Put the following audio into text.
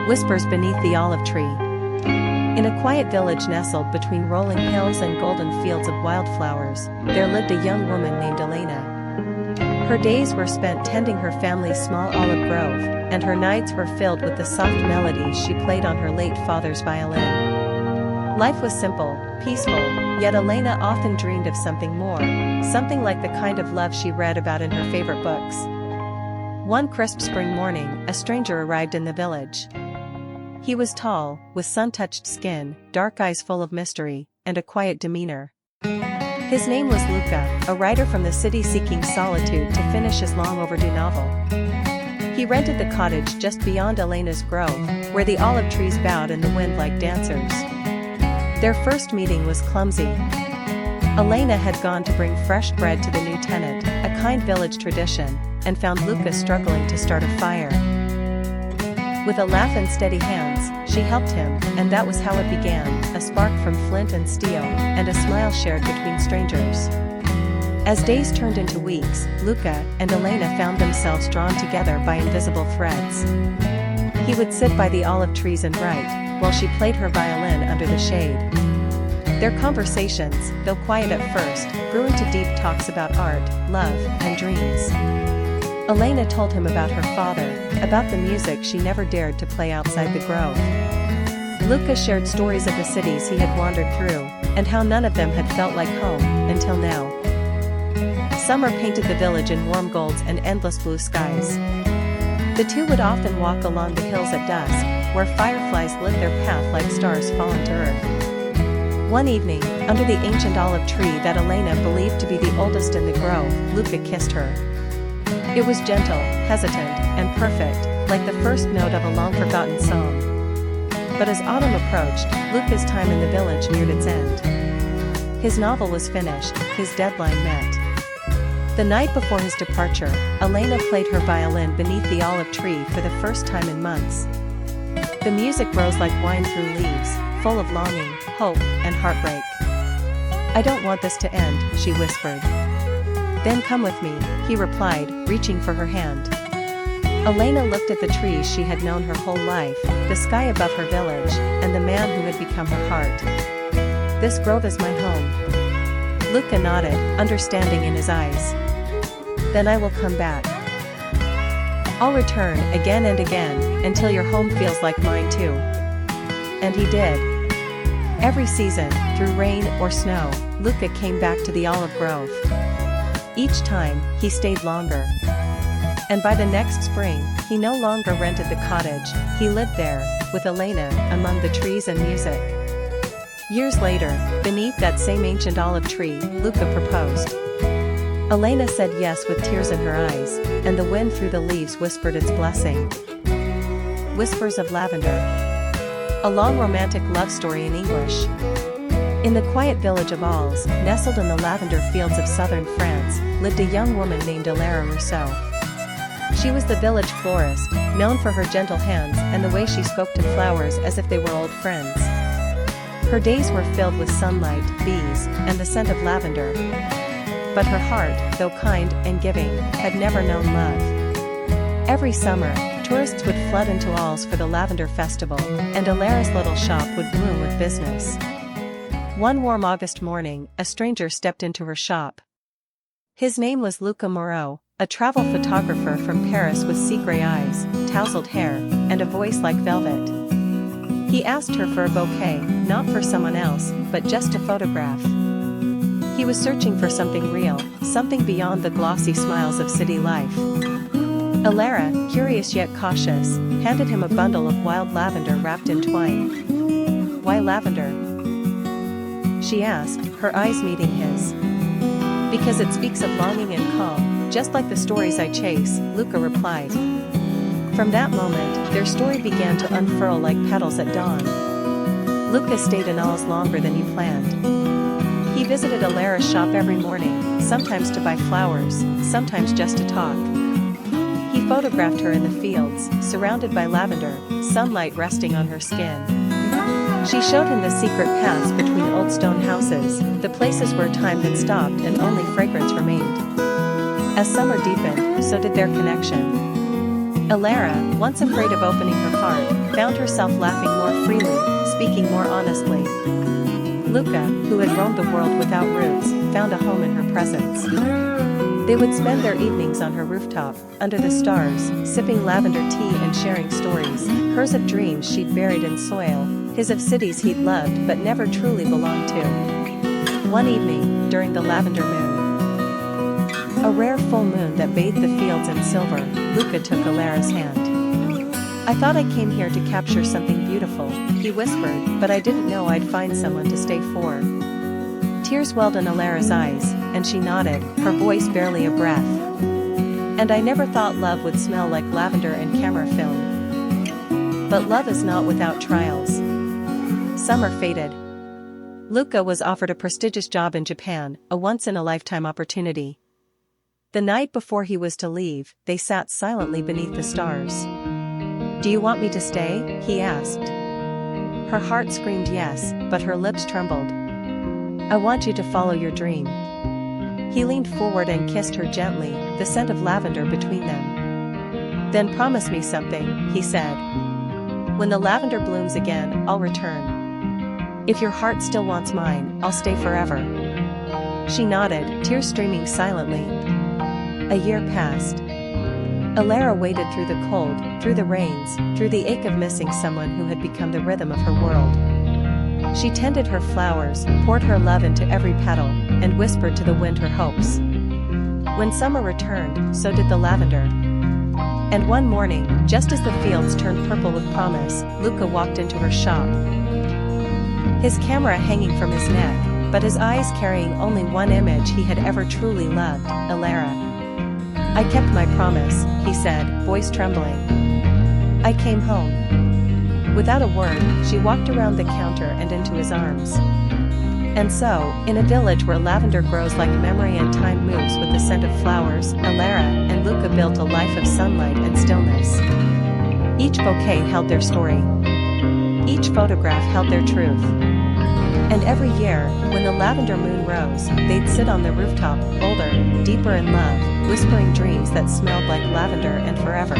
Whispers beneath the olive tree. In a quiet village nestled between rolling hills and golden fields of wildflowers, there lived a young woman named Elena. Her days were spent tending her family's small olive grove, and her nights were filled with the soft melodies she played on her late father's violin. Life was simple, peaceful, yet Elena often dreamed of something more, something like the kind of love she read about in her favorite books. One crisp spring morning, a stranger arrived in the village. He was tall, with sun-touched skin, dark eyes full of mystery, and a quiet demeanor. His name was Luca, a writer from the city seeking solitude to finish his long-overdue novel. He rented the cottage just beyond Elena's grove, where the olive trees bowed in the wind like dancers. Their first meeting was clumsy. Elena had gone to bring fresh bread to the new tenant, a kind village tradition, and found Luca struggling to start a fire. With a laugh and steady hands, she helped him, and that was how it began, a spark from flint and steel, and a smile shared between strangers. As days turned into weeks, Luca and Elena found themselves drawn together by invisible threads. He would sit by the olive trees and write, while she played her violin under the shade. Their conversations, though quiet at first, grew into deep talks about art, love, and dreams. Elena told him about her father, about the music she never dared to play outside the grove. Luca shared stories of the cities he had wandered through, and how none of them had felt like home, until now. Summer painted the village in warm golds and endless blue skies. The two would often walk along the hills at dusk, where fireflies lit their path like stars fallen to earth. One evening, under the ancient olive tree that Elena believed to be the oldest in the grove, Luca kissed her. It was gentle, hesitant, and perfect, like the first note of a long-forgotten song. But as autumn approached, Luca's time in the village neared its end. His novel was finished, his deadline met. The night before his departure, Elena played her violin beneath the olive tree for the first time in months. The music rose like wine through leaves, full of longing, hope, and heartbreak. "I don't want this to end," she whispered. "Then come with me," he replied, reaching for her hand. Elena looked at the trees she had known her whole life, the sky above her village, and the man who had become her heart. "This grove is my home." Luca nodded, understanding in his eyes. "Then I will come back. I'll return again and again, until your home feels like mine too." And he did. Every season, through rain or snow, Luca came back to the olive grove. Each time, he stayed longer. And by the next spring, he no longer rented the cottage, he lived there, with Elena, among the trees and music. Years later, beneath that same ancient olive tree, Luca proposed. Elena said yes with tears in her eyes, and the wind through the leaves whispered its blessing. Whispers of Lavender. A long romantic love story in English. In the quiet village of Alès, nestled in the lavender fields of southern France, lived a young woman named Elara Rousseau. She was the village florist, known for her gentle hands and the way she spoke to flowers as if they were old friends. Her days were filled with sunlight, bees, and the scent of lavender. But her heart, though kind and giving, had never known love. Every summer, tourists would flood into Alès for the Lavender Festival, and Elara's little shop would bloom with business. One warm August morning, a stranger stepped into her shop. His name was Luca Moreau, a travel photographer from Paris with sea-gray eyes, tousled hair, and a voice like velvet. He asked her for a bouquet, not for someone else, but just to photograph. He was searching for something real, something beyond the glossy smiles of city life. Elara, curious yet cautious, handed him a bundle of wild lavender wrapped in twine. "Why lavender?" she asked, her eyes meeting his. "Because it speaks of longing and calm, just like the stories I chase," Luca replied. From that moment, their story began to unfurl like petals at dawn. Luca stayed in Alès longer than he planned. He visited Elara's shop every morning, sometimes to buy flowers, sometimes just to talk. He photographed her in the fields, surrounded by lavender, sunlight resting on her skin. She showed him the secret paths between old stone houses, the places where time had stopped and only fragrance remained. As summer deepened, so did their connection. Elara, once afraid of opening her heart, found herself laughing more freely, speaking more honestly. Luca, who had roamed the world without roots, found a home in her presence. They would spend their evenings on her rooftop, under the stars, sipping lavender tea and sharing stories, hers of dreams she'd buried in soil, his of cities he'd loved but never truly belonged to. One evening, during the lavender moon, a rare full moon that bathed the fields in silver, Luca took Elara's hand. "I thought I came here to capture something beautiful," he whispered, "but I didn't know I'd find someone to stay for." Tears welled in Elara's eyes, and she nodded, her voice barely a breath. "And I never thought love would smell like lavender and camera film. But love is not without trials." Summer faded. Luca was offered a prestigious job in Japan, a once-in-a-lifetime opportunity. The night before he was to leave, they sat silently beneath the stars. "Do you want me to stay?" he asked. Her heart screamed yes, but her lips trembled. "I want you to follow your dream." He leaned forward and kissed her gently, the scent of lavender between them. "Then promise me something," he said. "When the lavender blooms again, I'll return. If your heart still wants mine, I'll stay forever." She nodded, tears streaming silently. A year passed. Elara waited through the cold, through the rains, through the ache of missing someone who had become the rhythm of her world. She tended her flowers, poured her love into every petal, and whispered to the wind her hopes. When summer returned, so did the lavender. And one morning, just as the fields turned purple with promise, Luca walked into her shop. His camera hanging from his neck, but his eyes carrying only one image he had ever truly loved, Elara. "I kept my promise," he said, voice trembling. "I came home." Without a word, she walked around the counter and into his arms. And so, in a village where lavender grows like memory and time moves with the scent of flowers, Elara and Luca built a life of sunlight and stillness. Each bouquet held their story. Each photograph held their truth. And every year, when the lavender moon rose, they'd sit on the rooftop, older, deeper in love, whispering dreams that smelled like lavender and forever.